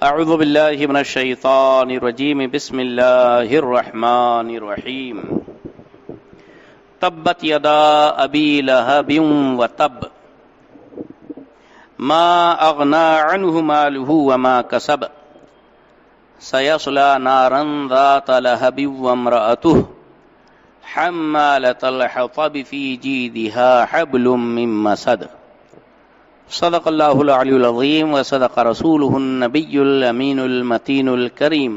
اعوذ باللہ من الشیطان الرجیم بسم اللہ الرحمن الرحیم تبت یدا ابی لہب وتب ما اغنى عنہ مالہ وما کسب سیصلی نارا ذات لہب وامرأتہ حمالة الحطب في جيدها حبل من مسد صدق الله العلي العظيم وصدق رسوله النبي الأمين المتين الكريم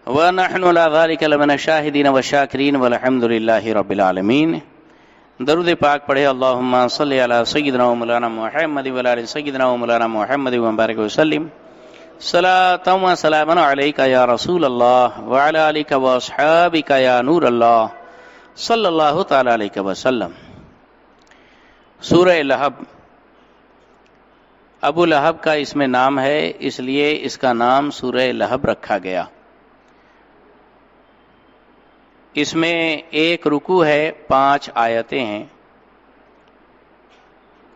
ونحن على ذلك لمن الشاهدين والشاكرين والحمد لله رب العالمين. درود پاک پڑھے اللهم صل على سيدنا ومولانا محمد وعلى آل سيدنا ومولانا محمد وبارك وسلم صلاة وسلاما عليك يا رسول الله وعلى آلك واصحابك يا نور الله صلی اللہ تعالی علیہ وسلم. سورہ لہب ابو لہب کا اس میں نام ہے، اس لیے اس کا نام سورہ لہب رکھا گیا. اس میں ایک رکوع ہے، 5 آیتیں ہیں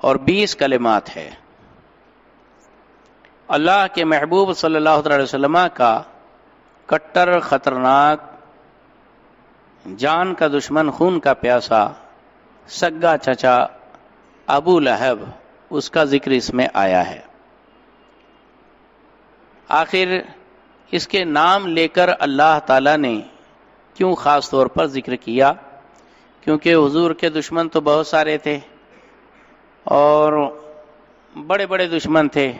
اور 20 کلمات ہے. اللہ کے محبوب صلی اللہ علیہ وسلم کا کٹر خطرناک جان کا دشمن، خون کا پیاسا، سگا چچا ابو لہب، اس کا ذکر اس میں آیا ہے. آخر اس کے نام لے کر اللہ تعالیٰ نے کیوں خاص طور پر ذکر کیا؟ کیونکہ حضور کے دشمن تو بہت سارے تھے اور بڑے بڑے دشمن تھے.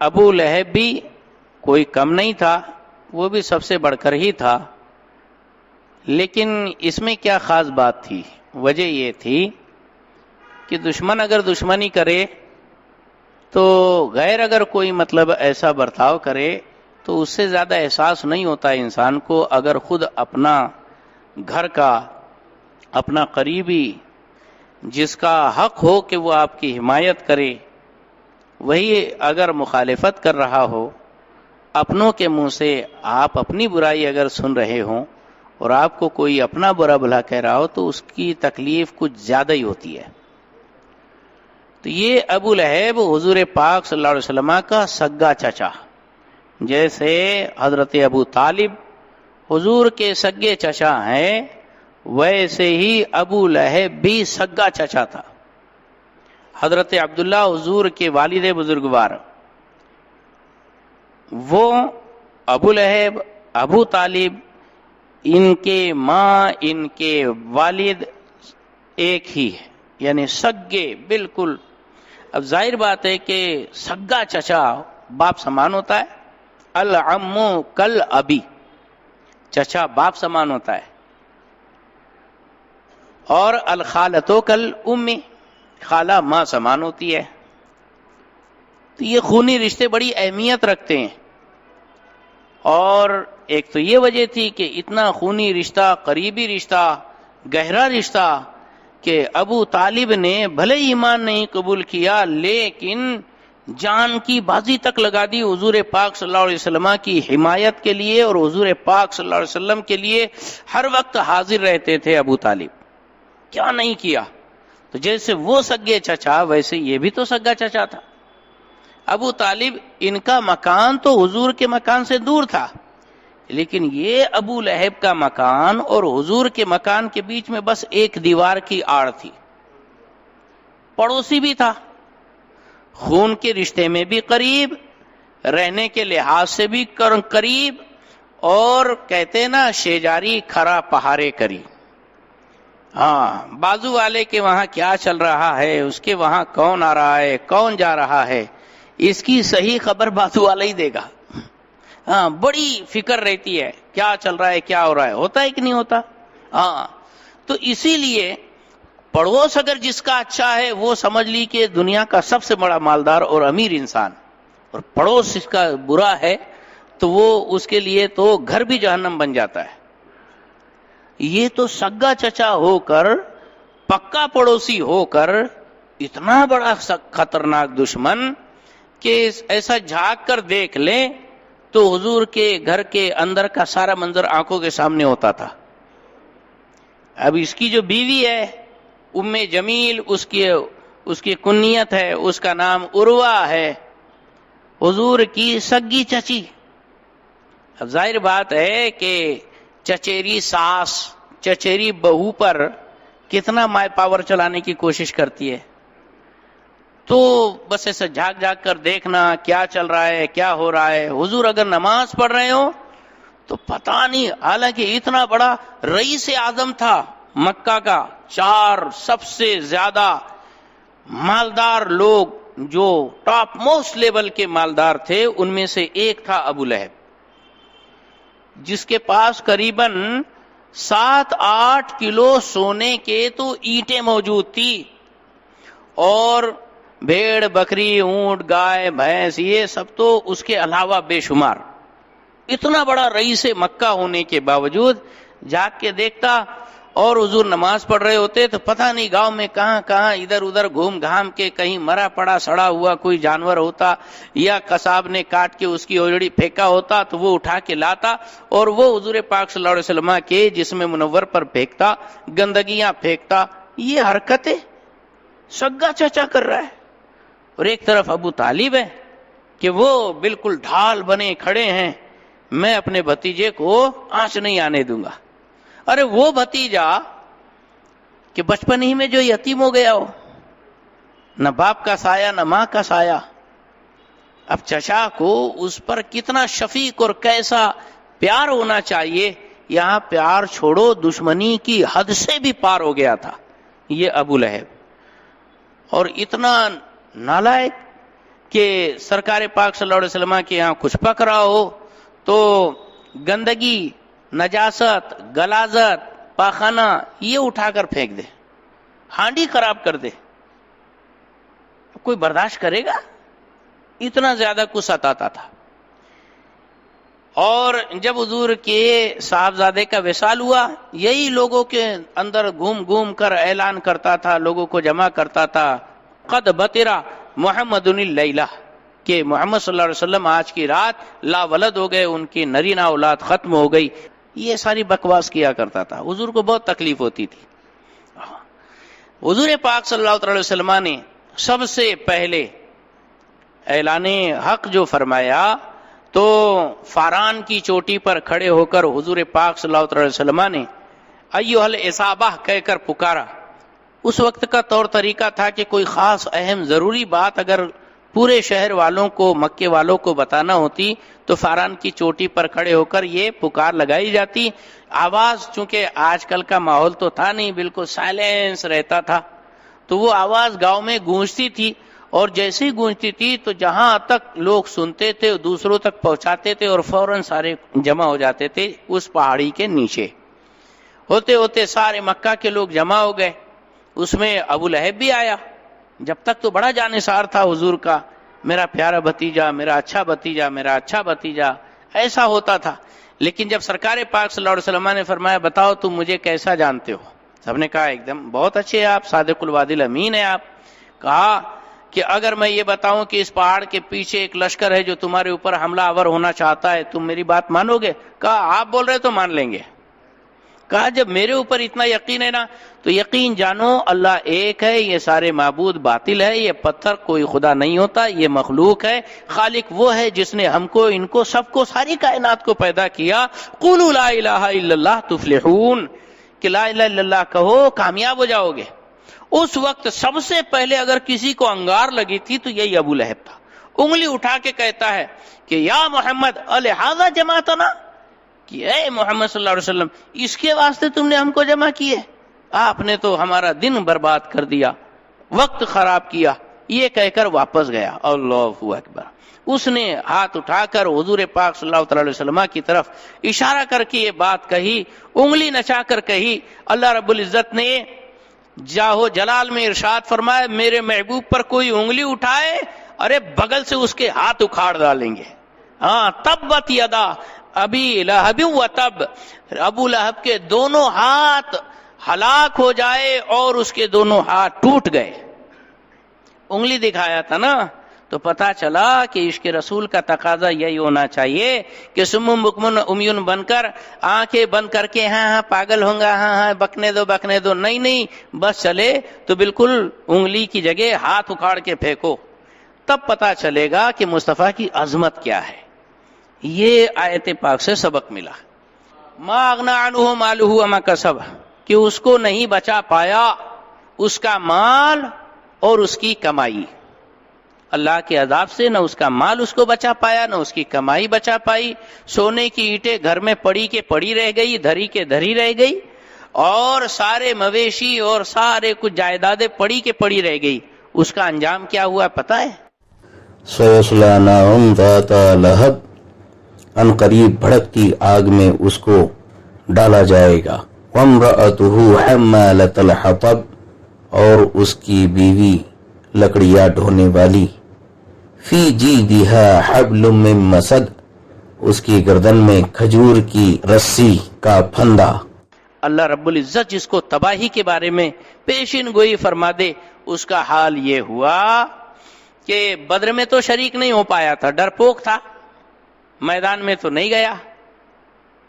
ابو لہب بھی کوئی کم نہیں تھا، وہ بھی سب سے بڑھ کر ہی تھا. لیکن اس میں کیا خاص بات تھی؟ وجہ یہ تھی کہ دشمن اگر دشمنی کرے تو غیر اگر کوئی مطلب ایسا برتاؤ کرے تو اس سے زیادہ احساس نہیں ہوتا انسان کو. اگر خود اپنا گھر کا، اپنا قریبی جس کا حق ہو کہ وہ آپ کی حمایت کرے، وہی اگر مخالفت کر رہا ہو، اپنوں کے منہ سے آپ اپنی برائی اگر سن رہے ہوں اور آپ کو کوئی اپنا برا بھلا کہہ رہا ہو تو اس کی تکلیف کچھ زیادہ ہی ہوتی ہے. تو یہ ابو لہب حضور پاک صلی اللہ علیہ وسلم کا سگا چچا، جیسے حضرت ابو طالب حضور کے سگے چچا ہیں، ویسے ہی ابو لہب بھی سگا چچا تھا. حضرت عبداللہ حضور کے والد بزرگوار، وہ ابو لہب، ابو طالب، ان کے ماں، ان کے والد ایک ہی ہے، یعنی سگے بالکل. اب ظاہر بات ہے کہ سگا چچا باپ سمان ہوتا ہے. العم کل ابی، چچا باپ سمان ہوتا ہے. اور الخالتو کل امی، خالہ ماں سمان ہوتی ہے. تو یہ خونی رشتے بڑی اہمیت رکھتے ہیں. اور ایک تو یہ وجہ تھی کہ اتنا خونی رشتہ، قریبی رشتہ، گہرا رشتہ کہ ابو طالب نے بھلے ایمان نہیں قبول کیا لیکن جان کی بازی تک لگا دی حضور پاک صلی اللہ علیہ وسلم کی حمایت کے لیے، اور حضور پاک صلی اللہ علیہ وسلم کے لیے ہر وقت حاضر رہتے تھے ابو طالب. کیا نہیں کیا؟ تو جیسے وہ سگے چچا ویسے یہ بھی تو سگا چچا تھا. ابو طالب ان کا مکان تو حضور کے مکان سے دور تھا، لیکن یہ ابو لہب کا مکان اور حضور کے مکان کے بیچ میں بس ایک دیوار کی آڑ تھی. پڑوسی بھی تھا، خون کے رشتے میں بھی قریب، رہنے کے لحاظ سے بھی قریب، اور کہتے نا شیجاری کھرا پہارے کری. ہاں، بازو والے کے وہاں کیا چل رہا ہے، اس کے وہاں کون آ رہا ہے، کون جا رہا ہے، اس کی صحیح خبر بازو والا ہی دے گا. ہاں، بڑی فکر رہتی ہے کیا چل رہا ہے، کیا ہو رہا ہے، ہوتا ہے کہ نہیں ہوتا. ہاں، تو اسی لیے پڑوس اگر جس کا اچھا ہے وہ سمجھ لی کہ دنیا کا سب سے بڑا مالدار اور امیر انسان، اور پڑوس اس کا برا ہے تو وہ اس کے لیے تو گھر بھی جہنم بن جاتا ہے. یہ تو سگا چچا ہو کر، پکا پڑوسی ہو کر، اتنا بڑا خطرناک دشمن کہ ایسا جھانک کر دیکھ لیں تو حضور کے گھر کے اندر کا سارا منظر آنکھوں کے سامنے ہوتا تھا. اب اس کی جو بیوی ہے ام جمیل، اس کی کنیت ہے، اس کا نام عروہ ہے. حضور کی سگی چچی. اب ظاہر بات ہے کہ چچیری ساس چچیری بہو پر کتنا مائی پاور چلانے کی کوشش کرتی ہے. تو بس ایسے جھاگ جھاگ کر دیکھنا کیا چل رہا ہے کیا ہو رہا ہے. حضور اگر نماز پڑھ رہے ہو تو پتہ نہیں، حالانکہ اتنا بڑا رئیس اعظم تھا مکہ کا، 4 سب سے زیادہ مالدار لوگ جو ٹاپ موسٹ لیول کے مالدار تھے ان میں سے ایک تھا ابو لہب، جس کے پاس قریباً 7-8 کلو سونے کے تو اینٹیں موجود تھی، اور بھیڑ بکری اونٹ گائے بھینس یہ سب تو اس کے علاوہ بے شمار. اتنا بڑا رئیس مکہ ہونے کے باوجود جاگ کے دیکھتا اور حضور نماز پڑھ رہے ہوتے تو پتہ نہیں گاؤں میں کہاں کہاں ادھر ادھر گھوم گھام کے کہیں مرا پڑا سڑا ہوا کوئی جانور ہوتا یا قصاب نے کاٹ کے اس کی اوجڑی پھینکا ہوتا تو وہ اٹھا کے لاتا اور وہ حضور پاک صلی اللہ علیہ وسلم کے جسم منور پر پھینکتا، گندگیاں پھینکتا. یہ حرکتیں سگا چچا کر رہا ہے. اور ایک طرف ابو طالب ہے کہ وہ بالکل ڈھال بنے کھڑے ہیں، میں اپنے بھتیجے کو آنچ نہیں آنے دوں گا. ارے وہ بھتیجا کہ بچپن ہی میں جو یتیم ہو گیا ہو، نہ باپ کا سایہ نہ ماں کا سایہ، اب چچا کو اس پر کتنا شفیق اور کیسا پیار ہونا چاہیے. یہاں پیار چھوڑو، دشمنی کی حد سے بھی پار ہو گیا تھا یہ ابو لہب. اور اتنا نالائق کہ سرکار پاک صلی اللہ علیہ وسلم کے یہاں کچھ پک رہا ہو تو گندگی، نجاست، غلاظت، پاخانہ یہ اٹھا کر پھینک دے، ہانڈی خراب کر دے. کوئی برداشت کرے گا؟ اتنا زیادہ کچھ ستاتا تھا. اور جب حضور کے صاحبزادے کا وصال ہوا، یہی لوگوں کے اندر گھوم گھوم کر اعلان کرتا تھا، لوگوں کو جمع کرتا تھا، قد بطرا محمد اللیلہ، کہ محمد صلی اللہ علیہ وسلم آج کی رات لا ولد ہو گئے، ان کی نرینہ اولاد ختم ہو گئی. یہ ساری بکواس کیا کرتا تھا. حضور کو بہت تکلیف ہوتی تھی. حضور پاک صلی اللہ علیہ وسلم نے سب سے پہلے اعلان حق جو فرمایا تو فاران کی چوٹی پر کھڑے ہو کر حضور پاک صلی اللہ علیہ وسلم نے ایھا العصابہ کہہ کر پکارا. اس وقت کا طور طریقہ تھا کہ کوئی خاص اہم ضروری بات اگر پورے شہر والوں کو، مکے والوں کو بتانا ہوتی تو فاران کی چوٹی پر کھڑے ہو کر یہ پکار لگائی جاتی. آواز چونکہ آج کل کا ماحول تو تھا نہیں، بالکل سائلنس رہتا تھا، تو وہ آواز گاؤں میں گونجتی تھی، اور جیسے ہی گونجتی تھی تو جہاں تک لوگ سنتے تھے دوسروں تک پہنچاتے تھے اور فوراً سارے جمع ہو جاتے تھے اس پہاڑی کے نیچے. ہوتے ہوتے سارے مکہ کے لوگ جمع ہو گئے. اس میں ابو لہب بھی آیا. جب تک تو بڑا جانثار تھا حضور کا، میرا پیارا بھتیجا، میرا اچھا بھتیجا، میرا اچھا بھتیجا، ایسا ہوتا تھا. لیکن جب سرکار پاک صلی اللہ علیہ وسلم نے فرمایا بتاؤ تم مجھے کیسا جانتے ہو، سب نے کہا ایک دم بہت اچھے آپ، صادق الوعد الامین ہیں آپ. کہا کہ اگر میں یہ بتاؤں کہ اس پہاڑ کے پیچھے ایک لشکر ہے جو تمہارے اوپر حملہ آور ہونا چاہتا ہے، تم میری بات مانو گے؟ کہا آپ بول رہے تو مان لیں گے. کہا جب میرے اوپر اتنا یقین ہے نا تو یقین جانو اللہ ایک ہے، یہ سارے معبود باطل ہے، یہ پتھر کوئی خدا نہیں ہوتا، یہ مخلوق ہے، خالق وہ ہے جس نے ہم کو، ان کو، سب کو، ساری کائنات کو پیدا کیا. قولوا لا الہ الا اللہ تفلحون، کہ لا الہ الا اللہ کہو کامیاب ہو جاؤ گے. اس وقت سب سے پہلے اگر کسی کو انگار لگی تھی تو یہی ابو لہب تھا. انگلی اٹھا کے کہتا ہے کہ یا محمد الہذا جمعتنا، کہ اے محمد صلی اللہ علیہ وسلم اس کے واسطے تم نے ہم کو جمع کیے؟ آپ نے تو ہمارا دن برباد کر دیا، وقت خراب کیا. یہ کہہ کر واپس گیا. اللہ اکبر. اس نے ہاتھ اٹھا کر حضور پاک صلی اللہ علیہ وسلم کی طرف اشارہ کر کے یہ بات کہی، انگلی نچا کر کہی. اللہ رب العزت نے جاہو جلال میں ارشاد فرمایا میرے محبوب پر کوئی انگلی اٹھائے، ارے بغل سے اس کے ہاتھ اکھاڑ ڈالیں گے. ہاں تبت یدا ابی لہب و تب، ابو لہب کے دونوں ہاتھ ہلاک ہو جائے اور اس کے دونوں ہاتھ ٹوٹ گئے. انگلی دکھایا تھا نا، تو پتا چلا کہ عشق رسول کا تقاضا یہی ہونا چاہیے کہ سم بکمن امیون بن کر آنکھیں بند کر کے ہاں پاگل ہوں گا، ہاں بکنے دو، نہیں بس چلے تو بالکل انگلی کی جگہ ہاتھ اکھاڑ کے پھینکو. تب پتا چلے گا کہ مصطفیٰ کی عظمت کیا ہے. یہ آیت پاک سے سبق ملا. ما اغنى عنه ماله وما کسب، کہ اس کو نہیں بچا پایا اس کا مال اور اس کی کمائی. اللہ کے عذاب سے نہ اس کا مال اس کو بچا پایا، نہ اس کی کمائی بچا پائی. سونے کی اینٹیں گھر میں پڑی کے پڑی رہ گئی، دھری کے دھری رہ گئی، اور سارے مویشی اور سارے کچھ جائیدادیں پڑی کے پڑی رہ گئی. اس کا انجام کیا ہوا پتا ہے؟ سیصلی نارا ذات لہب، ان قریب بھڑکتی آگ میں اس کو ڈالا جائے گا. وامرأتہ حمالۃ الحطب، اور اس کی بیوی لکڑیاں ڈھونے والی. فی جیدہا حبل من مسد، اس کی گردن میں کھجور کی رسی کا پھندا. اللہ رب العزت جس کو تباہی کے بارے میں پیشین گوئی فرما دے، اس کا حال یہ ہوا کہ بدر میں تو شریک نہیں ہو پایا تھا، ڈرپوک تھا، میدان میں تو نہیں گیا،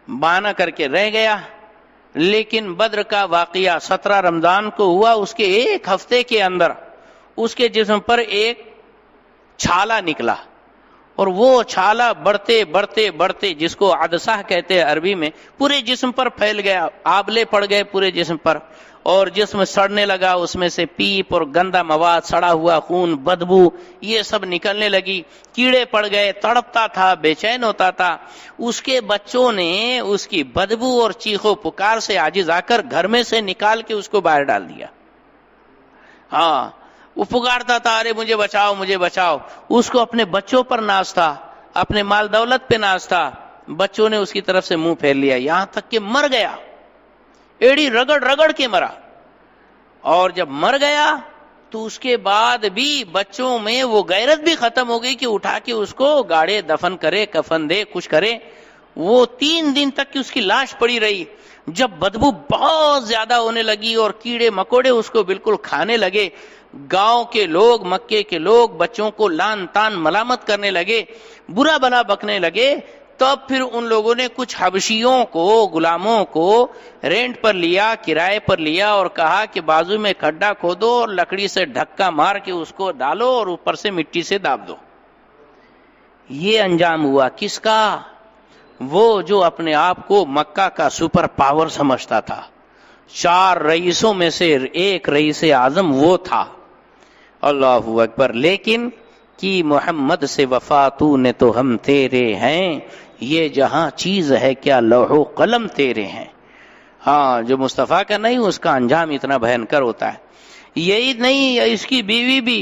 بہانہ کر کے رہ گیا. لیکن بدر کا واقعہ 17 رمضان کو ہوا. اس کے ایک ہفتے کے اندر اس کے جسم پر ایک چھالا نکلا، اور وہ چھالا بڑھتے بڑھتے بڑھتے، جس کو عدسہ کہتے ہیں عربی میں، پورے جسم پر پھیل گیا. آبلے پڑ گئے پورے جسم پر، اور جسم سڑنے لگا. اس میں سے پیپ اور گندا مواد، سڑا ہوا خون، بدبو، یہ سب نکلنے لگی. کیڑے پڑ گئے، تڑپتا تھا، بے چین ہوتا تھا. اس کے بچوں نے اس کی بدبو اور چیخو پکار سے عاجز آ کر گھر میں سے نکال کے اس کو باہر ڈال دیا. ہاں، وہ پکارتا تھا، ارے مجھے بچاؤ مجھے بچاؤ. اس کو اپنے بچوں پر ناز تھا، اپنے مال دولت پہ ناز تھا. بچوں نے اس کی طرف سے منہ پھیر لیا، یہاں تک کہ مر گیا. ایڑی رگڑ رگڑ کے مرا. اور جب مر گیا تو اس کے بعد بھی بچوں میں وہ غیرت بھی ختم ہو گئی کہ اٹھا کے اس کو گاڑے، دفن کرے، کفن دے، کچھ کرے. وہ 3 دن تک کی اس کی لاش پڑی رہی. جب بدبو بہت زیادہ ہونے لگی اور کیڑے مکوڑے اس کو بالکل کھانے لگے، گاؤں کے لوگ، مکے کے لوگ بچوں کو لان تان ملامت کرنے لگے، برا بلا بکنے لگے. تب پھر ان لوگوں نے کچھ حبشیوں کو، غلاموں کو رینٹ پر لیا، کرائے پر لیا، اور کہا کہ بازو میں کھڈا کھودو اور لکڑی سے ڈھکا مار کے اس کو ڈالو اور اوپر سے مٹی سے داب دو. یہ انجام ہوا کس کا؟ وہ جو اپنے آپ کو مکہ کا سپر پاور سمجھتا تھا. 4 رئیسوں میں سے ایک رئیس اعظم وہ تھا. اللہ اکبر. لیکن کی محمد سے وفا تو نے تو ہم تیرے ہیں، یہ جہاں چیز ہے کیا لوح و قلم تیرے ہیں. ہاں، جو مصطفیٰ کا نہیں اس کا انجام اتنا بھینکر ہوتا ہے. یہی نہیں، اس کی بیوی بھی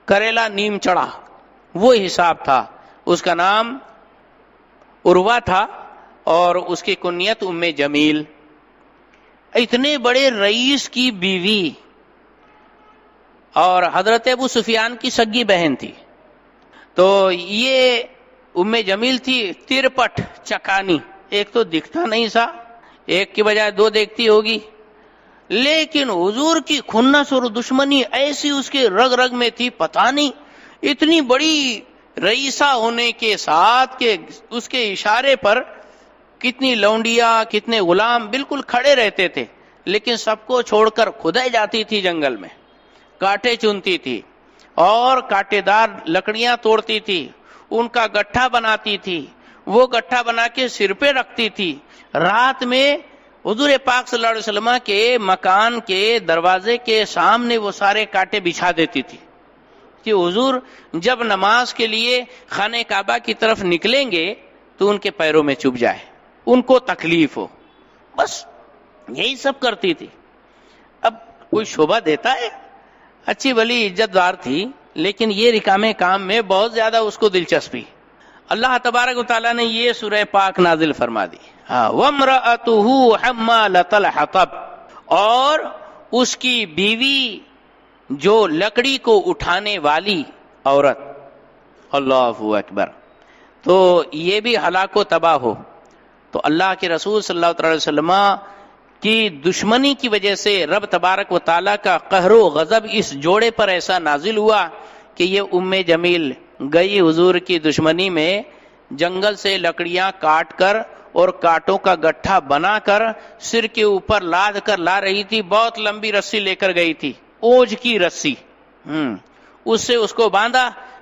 کریلا نیم چڑھا، وہ حساب تھا. اس کا نام عروہ تھا اور اس کی کنیت ام جمیل. اتنے بڑے رئیس کی بیوی، اور حضرت ابو سفیان کی سگی بہن تھی. تو یہ ام جمیل تھی ترپٹ چکانی. ایک تو دکھتا نہیں سا، ایک کی بجائے 2 دیکھتی ہوگی. لیکن حضور کی کھنس اور دشمنی ایسی اس کے رگ رگ میں تھی، پتہ نہیں اتنی بڑی رئیسہ ہونے کے ساتھ کہ اس کے اشارے پر کتنی لونڈیاں، کتنے غلام بالکل کھڑے رہتے تھے. لیکن سب کو چھوڑ کر خودے جاتی تھی جنگل میں، کانٹے چنتی تھی اور کانٹے دار لکڑیاں توڑتی تھی، ان کا گٹھا بناتی تھی. وہ گٹھا بنا کے سر پہ رکھتی تھی. رات میں حضور پاک صلی اللہ علیہ وسلم کے مکان کے دروازے کے سامنے وہ سارے کانٹے بچھا دیتی تھی کہ حضور جب نماز کے لیے خانہ کعبہ کی طرف نکلیں گے تو ان کے پیروں میں چبھ جائے، ان کو تکلیف ہو. بس یہی سب کرتی تھی. اب کوئی شعبہ دیتا ہے؟ اچھی بھلی عزت دار تھی، لیکن یہ رکامے کام میں بہت زیادہ اس کو دلچسپی. اللہ تبارک و تعالیٰ نے یہ سورہ پاک نازل فرما دی. وَامْرَأَتُهُ حَمَّالَةَ الْحَطَبِ، اور اس کی بیوی جو لکڑی کو اٹھانے والی عورت. اللہ اکبر. تو یہ بھی ہلاک و تباہ ہو. تو اللہ کے رسول صلی اللہ علیہ وسلم کی دشمنی کی وجہ سے رب تبارک و تعالیٰ کا قہر و غضب اس جوڑے پر ایسا نازل ہوا کہ یہ ام جمیل گئی حضور کی دشمنی میں جنگل سے لکڑیاں کاٹ کر اور کانٹوں کا گٹھا بنا کر سر کے اوپر لاد کر لا رہی تھی. بہت لمبی رسی لے کر گئی تھی، اوج کی رسی. اس سے اس کو باندھا،